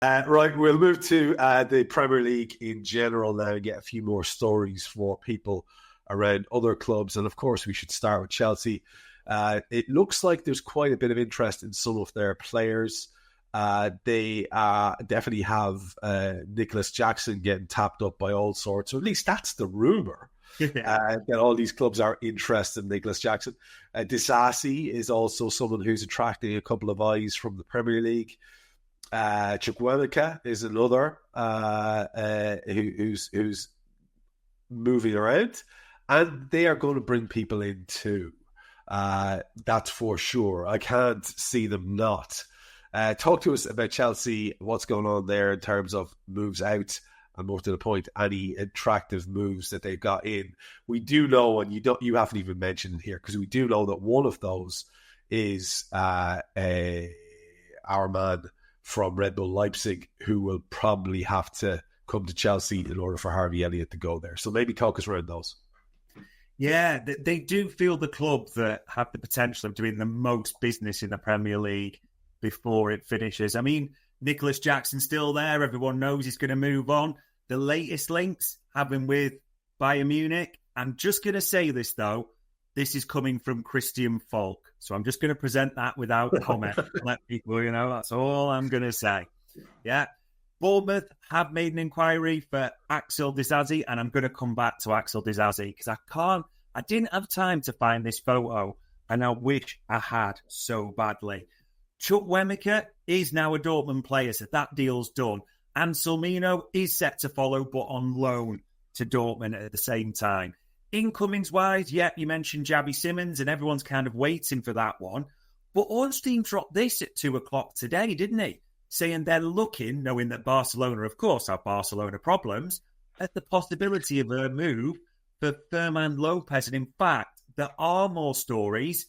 Right, we'll move to the Premier League in general now and get a few more stories for people around other clubs. And of course, we should start with Chelsea. It looks like there's quite a bit of interest in some of their players. They definitely have Nicholas Jackson getting tapped up by all sorts, or at least that's the rumour. That all these clubs are interested in Nicholas Jackson. Disasi is also someone who's attracting a couple of eyes from the Premier League. Chukwuemeka is another who's moving around, and they are going to bring people in too. That's for sure. I can't see them not. Talk to us about Chelsea, what's going on there in terms of moves out, and more to the point, any attractive moves that they've got in. We do know, and you haven't even mentioned it here, because we do know that one of those is our man from Red Bull Leipzig, who will probably have to come to Chelsea in order for Harvey Elliott to go there. So maybe talk us around those. Yeah, they do feel the club that have the potential of doing the most business in the Premier League before it finishes. I mean, Nicholas Jackson's still there. Everyone knows he's going to move on. The latest links have been with Bayern Munich. I'm just going to say this, though. This is coming from Christian Falk. So I'm just going to present that without comment. Let people, that's all I'm going to say. Yeah. Bournemouth have made an inquiry for Axel Disasi, and I'm going to come back to Axel Disasi because I didn't have time to find this photo, and I wish I had so badly. Chukwuemeka is now a Dortmund player, so that deal's done. And Anselmino is set to follow, but on loan to Dortmund at the same time. Incomings-wise, you mentioned Xabi Simons, and everyone's kind of waiting for that one. But Ornstein dropped this at 2:00 today, didn't he? Saying they're looking, knowing that Barcelona, of course, have Barcelona problems, at the possibility of a move for Ferman Lopez. And in fact, there are more stories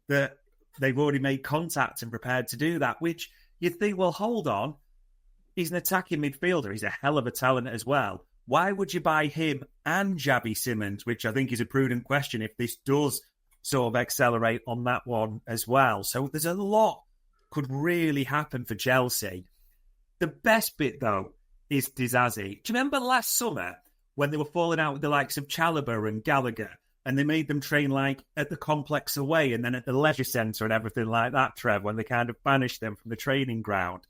that they've already made contact and prepared to do that, which you think, well, hold on. He's an attacking midfielder. He's a hell of a talent as well. Why would you buy him and Xabi Simons, which I think is a prudent question if this does sort of accelerate on that one as well. So there's a lot could really happen for Chelsea. The best bit, though, is Disasi. Do you remember last summer when they were falling out with the likes of Chalobah and Gallagher, and they made them train like at the complex away and then at the leisure centre and everything like that, Trev, when they kind of banished them from the training ground?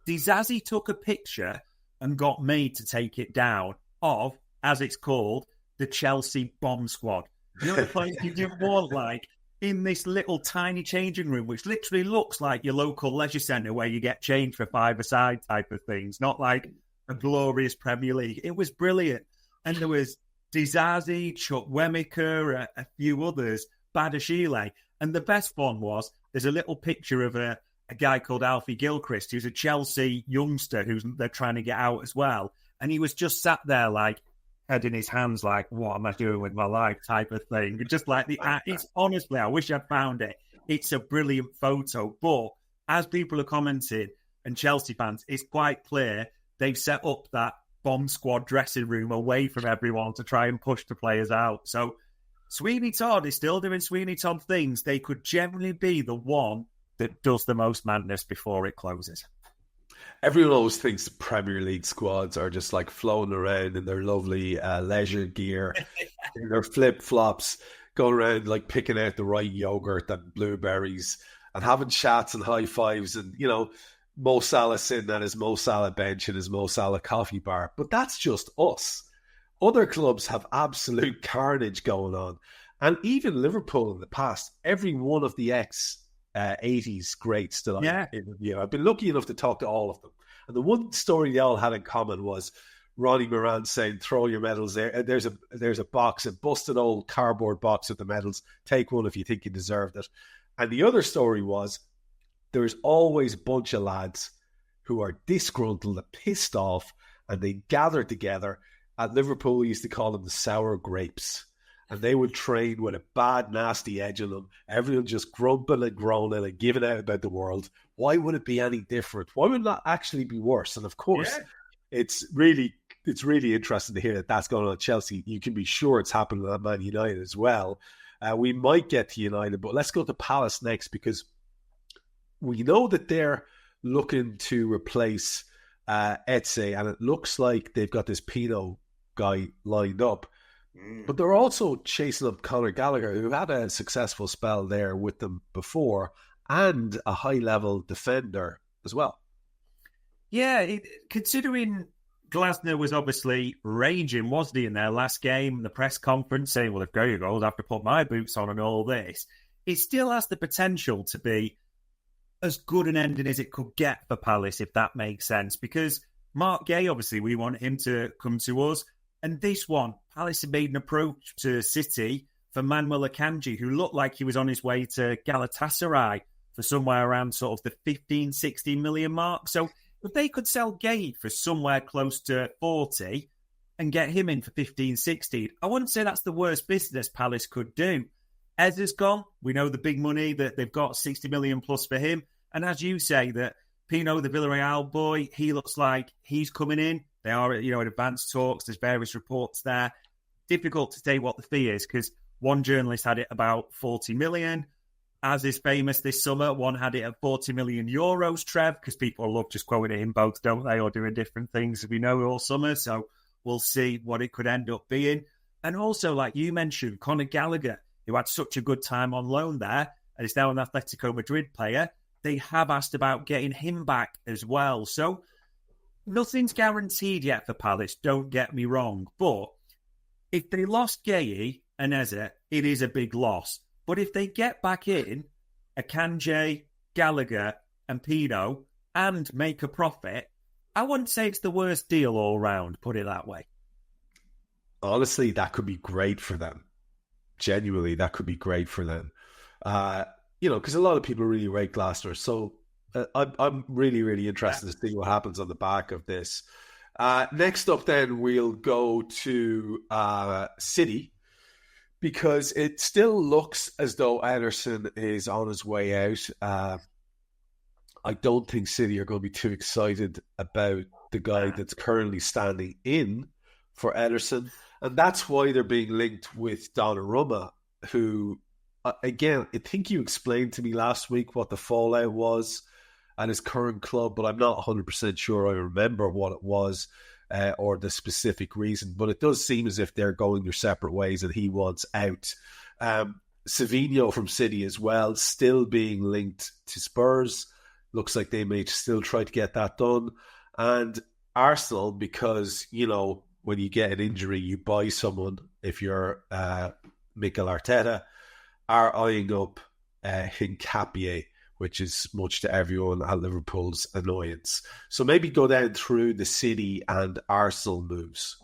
Disasi took a picture and got made to take it down of, as it's called, the Chelsea bomb squad. You know the place you didn't want, like, in this little tiny changing room, which literally looks like your local leisure centre where you get changed for five-a-side type of things, not like a glorious Premier League. It was brilliant. And there was Disasi, Chukwuemeka, a few others, Badashile. And the best one was, there's a little picture of a guy called Alfie Gilchrist, who's a Chelsea youngster who's they're trying to get out as well. And he was just sat there like, head in his hands like, what am I doing with my life type of thing. Just like it's honestly, I wish I'd found it. It's a brilliant photo. But as people are commenting, and Chelsea fans, it's quite clear they've set up that bomb squad dressing room away from everyone to try and push the players out. So Sweeney Todd is still doing Sweeney Todd things. They could generally be the one that does the most madness before it closes. Everyone always thinks the Premier League squads are just like floating around in their lovely leisure gear, in their flip-flops, going around like picking out the right yogurt and blueberries and having chats and high fives and, Mo Salah sitting at his Mo Salah bench and his Mo Salah coffee bar. But that's just us. Other clubs have absolute carnage going on. And even Liverpool in the past, every one of the 80s greats that I interview, I've been lucky enough to talk to all of them. And the one story they all had in common was Ronnie Moran saying, throw your medals there. There's a box, a busted old cardboard box with the medals. Take one if you think you deserved it. And the other story was, there's always a bunch of lads who are disgruntled and pissed off, and they gather together. At Liverpool, we used to call them the sour grapes. And they would train with a bad, nasty edge on them. Everyone just grumping and groaning and giving out about the world. Why would it be any different? Why would it not actually be worse? And of course, it's really interesting to hear that that's going on at Chelsea. You can be sure it's happening at Man United as well. We might get to United, but let's go to Palace next, because we know that they're looking to replace Etse, and it looks like they've got this Pino guy lined up. But they're also chasing up Conor Gallagher, who had a successful spell there with them before, and a high-level defender as well. Yeah, considering Glasner was obviously raging, wasn't he, in their last game, the press conference, saying, well, if Guehi goes, I have to put my boots on and all this. It still has the potential to be as good an ending as it could get for Palace, if that makes sense. Because Mark Guehi, obviously, we want him to come to us. And this one, Palace had made an approach to City for Manuel Akanji, who looked like he was on his way to Galatasaray for somewhere around sort of the 15, 16 million mark. So if they could sell Guehi for somewhere close to 40 and get him in for 15, 16, I wouldn't say that's the worst business Palace could do. Ez has gone. We know the big money that they've got, 60 million plus for him. And as you say, that Pino, the Villarreal boy, he looks like he's coming in. They are, in advanced talks. There's various reports there. Difficult to say what the fee is because one journalist had it about 40 million. As is famous this summer, one had it at 40 million euros, Trev, because people love just quoting him both, don't they, or doing different things, as we know, all summer. So we'll see what it could end up being. And also, like you mentioned, Conor Gallagher, who had such a good time on loan there and is now an Atletico Madrid player, they have asked about getting him back as well. So nothing's guaranteed yet for Palace, don't get me wrong. But if they lost Guehi and Eze, it is a big loss. But if they get back in Akanji, Gallagher and Pino and make a profit, I wouldn't say it's the worst deal all round, put it that way. Honestly, that could be great for them. Genuinely, that could be great for them. Because a lot of people really rate Glasner. So I'm really, really interested to see what happens on the back of this. Next up, then, we'll go to City, because it still looks as though Ederson is on his way out. I don't think City are going to be too excited about the guy that's currently standing in for Ederson. And that's why they're being linked with Donnarumma, who, again, I think you explained to me last week what the fallout was at his current club, but I'm not 100% sure I remember what it was or the specific reason. But it does seem as if they're going their separate ways and he wants out. Savinho from City as well, still being linked to Spurs. Looks like they may still try to get that done. And Arsenal, because, when you get an injury, you buy someone, if you're Mikel Arteta, are eyeing up Hincapie, which is much to everyone at Liverpool's annoyance. So maybe go down through the City and Arsenal moves.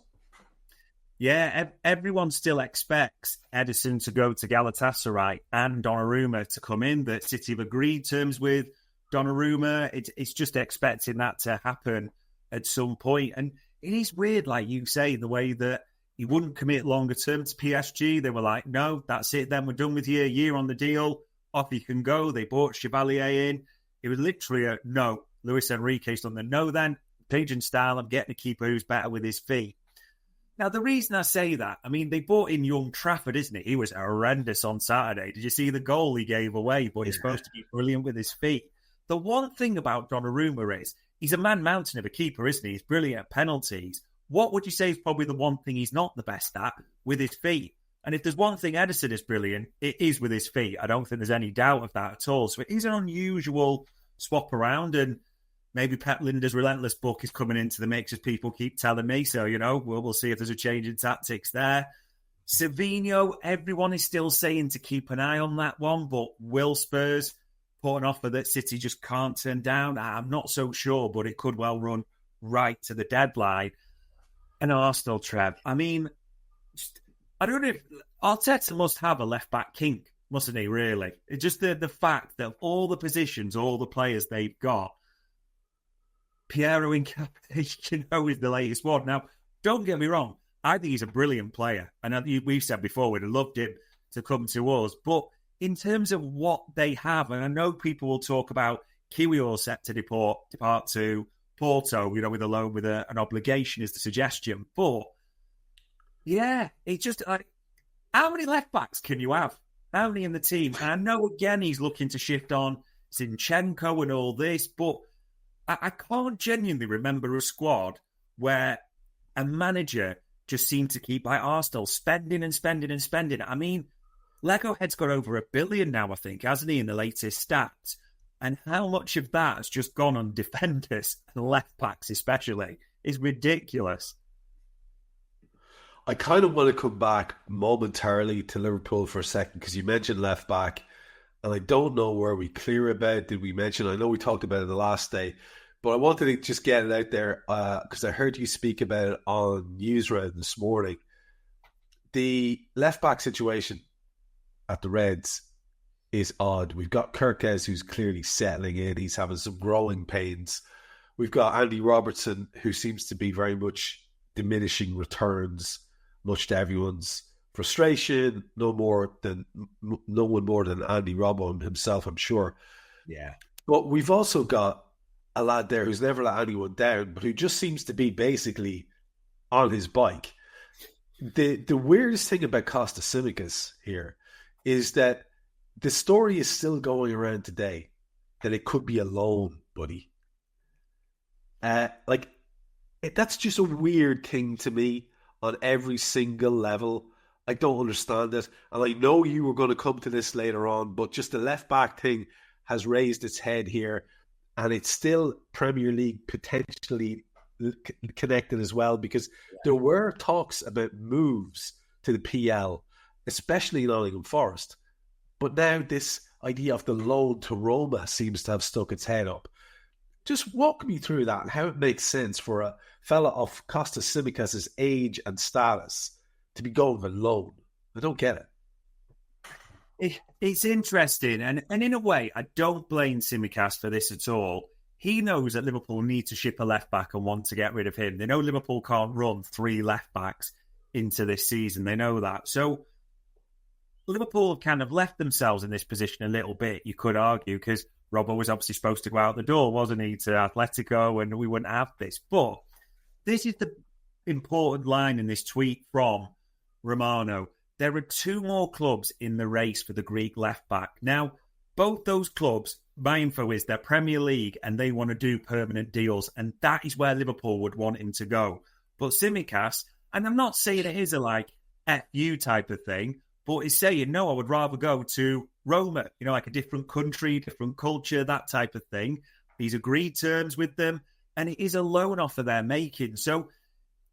Yeah, everyone still expects Ederson to go to Galatasaray and Donnarumma to come in. That City have agreed terms with Donnarumma. It's just expecting that to happen at some point. And it is weird, like you say, the way that he wouldn't commit longer term to PSG. They were like, no, that's it. Then we're done with you. A year on the deal. Off you can go. They brought Chevalier in. It was literally a no. Luis Enrique's done the no then. Pigeon style, I'm getting a keeper who's better with his feet. Now, the reason I say that, they brought in young Trafford, isn't it? He was horrendous on Saturday. Did you see the goal he gave away? But he's supposed to be brilliant with his feet. The one thing about Donnarumma is he's a man mountain of a keeper, isn't he? He's brilliant at penalties. What would you say is probably the one thing he's not the best at? With his feet. And if there's one thing Ederson is brilliant, it is with his feet. I don't think there's any doubt of that at all. So it is an unusual swap around, and maybe Pep Linder's relentless book is coming into the mix, as people keep telling me. So, we'll see if there's a change in tactics there. Savinho, everyone is still saying to keep an eye on that one, but will Spurs put an offer that City just can't turn down? I'm not so sure, but it could well run right to the deadline. And Arsenal, Trev, I don't know if Arteta must have a left-back kink, mustn't he, really? It's just the fact that all the positions, all the players they've got, Piero Hincapie, is the latest one. Now, don't get me wrong, I think he's a brilliant player. And we've said before, we'd have loved him to come to us. But in terms of what they have, and I know people will talk about Kiwi all set to depart to Porto, with a loan with an obligation is the suggestion. But yeah, it's just like, how many left backs can you have? How many in the team? And I know again he's looking to shift on Zinchenko and all this, but I can't genuinely remember a squad where a manager just seemed to keep, like Arsenal, spending and spending and spending. I mean, Lego Head's got over $1 billion now, I think, hasn't he, in the latest stats? And how much of that has just gone on defenders and left backs especially is ridiculous. I kind of want to come back momentarily to Liverpool for a second because you mentioned left back, and I don't know where we clear about. Did we mention? I know we talked about it the last day, but I wanted to just get it out there because I heard you speak about it on Newsround this morning. The left back situation at the Reds is odd. We've got Kirkes, who's clearly settling in. He's having some growing pains. We've got Andy Robertson, who seems to be very much diminishing returns, much to everyone's frustration. No one more than Andy Robbo himself, I'm sure. Yeah. But we've also got a lad there who's never let anyone down, but who just seems to be basically on his bike. The weirdest thing about Kostas Tsimikas here is that the story is still going around today that it could be a loan, buddy. That's just a weird thing to me on every single level. I don't understand it. And I know you were going to come to this later on, but just the left back thing has raised its head here. And it's still Premier League potentially connected as well, because there were talks about moves to the PL, especially Nottingham Forest. But now this idea of the loan to Roma seems to have stuck its head up. Just walk me through that and how it makes sense for a fella of Kostas Tsimikas' age and status to be going for loan. I don't get it. It's interesting. And in a way, I don't blame Tsimikas for this at all. He knows that Liverpool need to ship a left-back and want to get rid of him. They know Liverpool can't run 3 left-backs into this season. They know that. So Liverpool have kind of left themselves in this position a little bit, you could argue, because Robbo was obviously supposed to go out the door, wasn't he, to Atletico, and we wouldn't have this. But this is the important line in this tweet from Romano. There are 2 more clubs in the race for the Greek left-back. Now, both those clubs, my info is they're Premier League and they want to do permanent deals, and that is where Liverpool would want him to go. But Tsimikas, and I'm not saying it is a FU type of thing, but he's saying, no, I would rather go to Roma, like a different country, different culture, that type of thing. He's agreed terms with them, and it is a loan offer they're making. So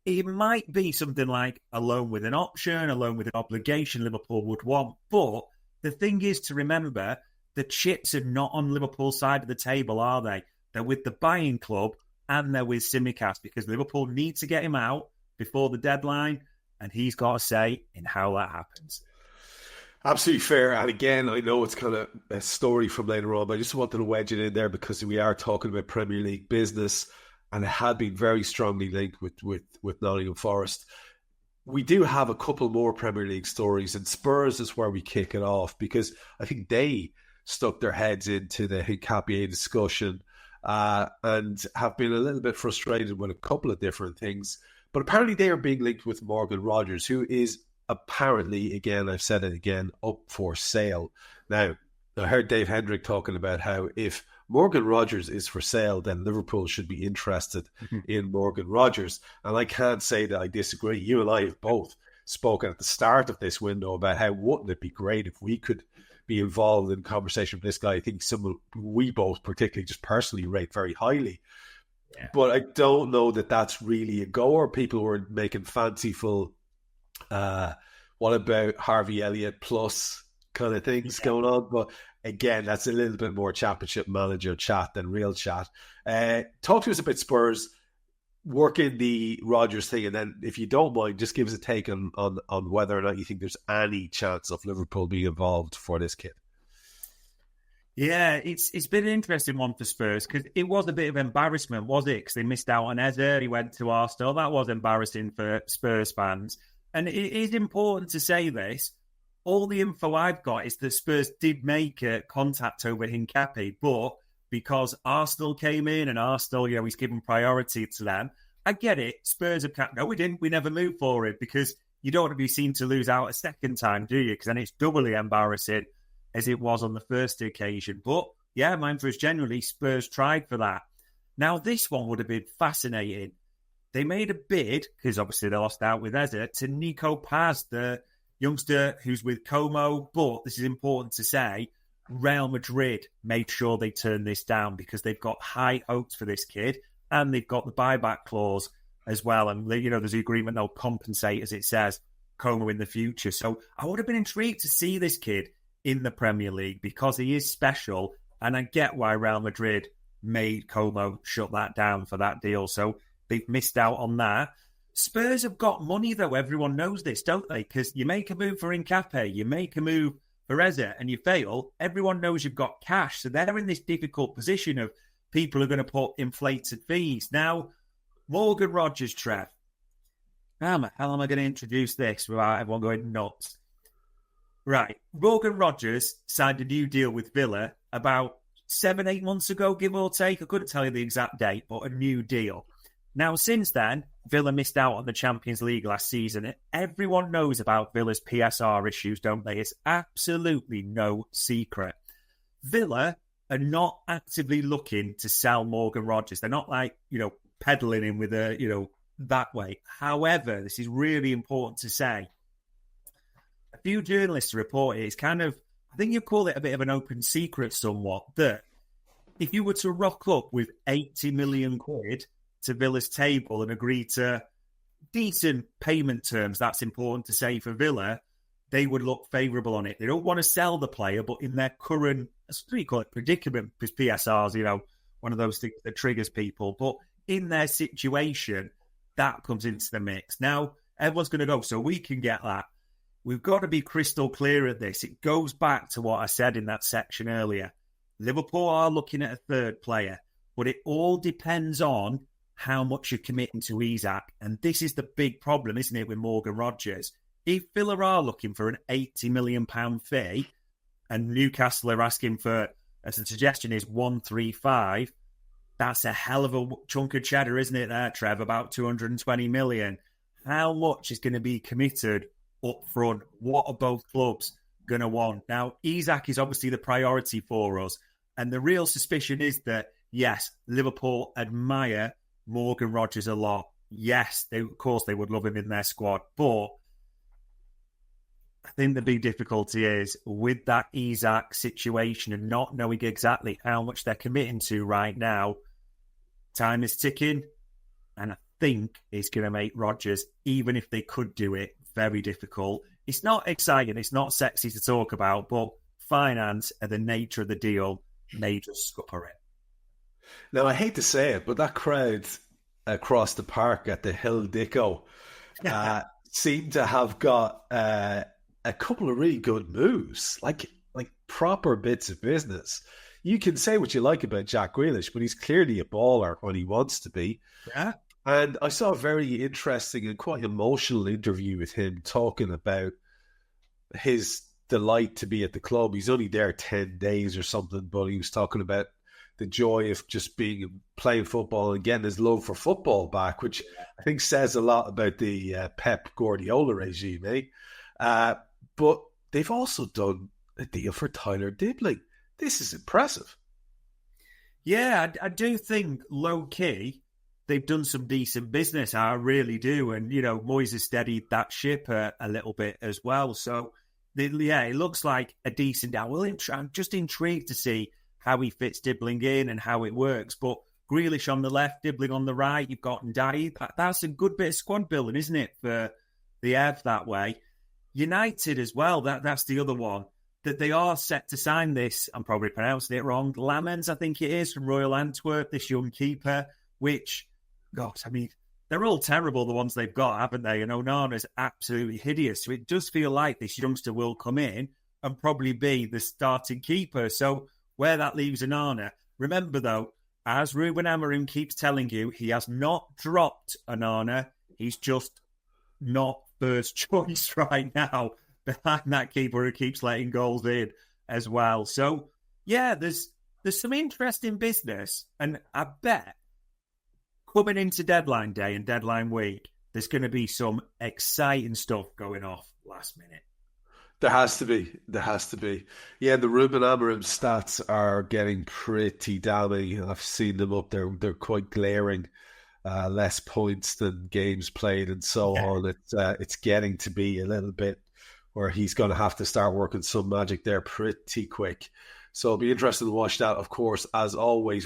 it might be something like a loan with an option, a loan with an obligation Liverpool would want. But the thing is to remember, the chips are not on Liverpool's side of the table, are they? They're with the buying club and they're with Tsimikas, because Liverpool need to get him out before the deadline, and he's got a say in how that happens. Absolutely fair. And again, I know it's kind of a story from later on, but I just wanted to wedge it in there because we are talking about Premier League business, and it had been very strongly linked with Nottingham Forest. We do have a couple more Premier League stories, and Spurs is where we kick it off, because I think they stuck their heads into the Hincapie discussion and have been a little bit frustrated with a couple of different things. But apparently they are being linked with Morgan Rogers, who is apparently, again, I've said it again, up for sale. Now, I heard Dave Hendrick talking about how if Morgan Rogers is for sale, then Liverpool should be interested in Morgan Rogers. And I can't say that I disagree. You and I have both spoken at the start of this window about how wouldn't it be great if we could be involved in conversation with this guy. I think someone we both particularly just personally rate very highly. Yeah. But I don't know that that's really a goer. People were making fanciful what about Harvey Elliott plus kind of things going on. But again, that's a little bit more championship manager chat than real chat. Talk to us about Spurs working the Rodgers thing, and then if you don't mind, just give us a take on whether or not you think there's any chance of Liverpool being involved for this kid. Yeah, it's been an interesting one for Spurs, because it was a bit of embarrassment, was it? Because they missed out on Eze, he went to Arsenal. That was embarrassing for Spurs fans. And it is important to say this. All the info I've got is that Spurs did make a contact over Hincapie, but because Arsenal came in and Arsenal, he's given priority to them. I get it. Spurs have no, we didn't. We never moved for it, because you don't want to be seen to lose out a second time, do you? Because then it's doubly embarrassing, as it was on the first occasion. But yeah, mine was generally Spurs tried for that. Now, this one would have been fascinating. They made a bid, because obviously they lost out with Eze, to Nico Paz, the youngster who's with Como. But this is important to say, Real Madrid made sure they turned this down because they've got high hopes for this kid and they've got the buyback clause as well. And, there's the agreement they'll compensate, as it says, Como in the future. So I would have been intrigued to see this kid in the Premier League because he is special. And I get why Real Madrid made Como shut that down for that deal. So they've missed out on that. Spurs have got money, though. Everyone knows this, don't they? Because you make a move for Hincapie, you make a move for Eze, and you fail. Everyone knows you've got cash. So they're in this difficult position of people are going to put inflated fees. Now, Morgan Rogers, Trev. How the hell am I going to introduce this without everyone going nuts? Right. Morgan Rogers signed a new deal with Villa about 7-8 months ago, give or take. I couldn't tell you the exact date, but a new deal. Now, since then, Villa missed out on the Champions League last season. Everyone knows about Villa's PSR issues, don't they? It's absolutely no secret. Villa are not actively looking to sell Morgan Rogers. They're not peddling him with that way. However, this is really important to say. A few journalists report it's kind of, I think you call it a bit of an open secret somewhat, that if you were to rock up with 80 million quid to Villa's table and agree to decent payment terms, that's important to say for Villa, they would look favourable on it. They don't want to sell the player, but in their current, what do you call it, predicament, because PSR's, one of those things that triggers people. But in their situation, that comes into the mix. Now, everyone's going to go, so we can get that. We've got to be crystal clear at this. It goes back to what I said in that section earlier. Liverpool are looking at a third player, but it all depends on how much you're committing to Isak. And this is the big problem, isn't it, with Morgan Rogers? If Villa are looking for an £80 million fee and Newcastle are asking for, as the suggestion is, 135, that's a hell of a chunk of cheddar, isn't it there, Trev? About 220 million. How much is going to be committed up front? What are both clubs going to want? Now, Isak is obviously the priority for us. And the real suspicion is that, yes, Liverpool admire Morgan Rogers a lot. Yes, of course they would love him in their squad. But I think the big difficulty is with that Isak situation and not knowing exactly how much they're committing to right now, time is ticking. And I think it's going to make Rogers, even if they could do it, very difficult. It's not exciting. It's not sexy to talk about, but finance and the nature of the deal may just scupper it. Now, I hate to say it, but that crowd across the park at the Hill Dicko seemed to have got a couple of really good moves, like proper bits of business. You can say what you like about Jack Grealish, but he's clearly a baller when he wants to be. Yeah. And I saw a very interesting and quite emotional interview with him talking about his delight to be at the club. He's only there 10 days or something, but he was talking about the joy of just playing football and getting his love for football back, which I think says a lot about the Pep Guardiola regime, but they've also done a deal for Tyler Dibbling. This is impressive. Yeah, I do think low-key they've done some decent business. I really do. And, Moyes has steadied that ship a little bit as well. So, it looks like a decent deal. Well, I'm just intrigued to see how he fits Dibbling in and how it works. But Grealish on the left, Dibbling on the right, you've got Ndiaye. That's a good bit of squad building, isn't it, for the Ev that way? United as well, that's the other one. That they are set to sign this, I'm probably pronouncing it wrong, Lamens, I think it is, from Royal Antwerp, this young keeper, which, gosh, I mean, they're all terrible, the ones they've got, haven't they? And Onana's absolutely hideous. So it does feel like this youngster will come in and probably be the starting keeper. So where that leaves Onana, remember though, as Ruben Amorim keeps telling you, he has not dropped Onana. He's just not first choice right now behind that keeper who keeps letting goals in as well. So, yeah, there's some interesting business. And I bet coming into deadline day and deadline week, there's going to be some exciting stuff going off last minute. There has to be. There has to be. Yeah, the Ruben Amorim stats are getting pretty damning. I've seen them up there. They're quite glaring. Less points than games played and so Yeah. on. It's getting to be a little bit where he's going to have to start working some magic there pretty quick. So it'll be interesting to watch that, of course, as always.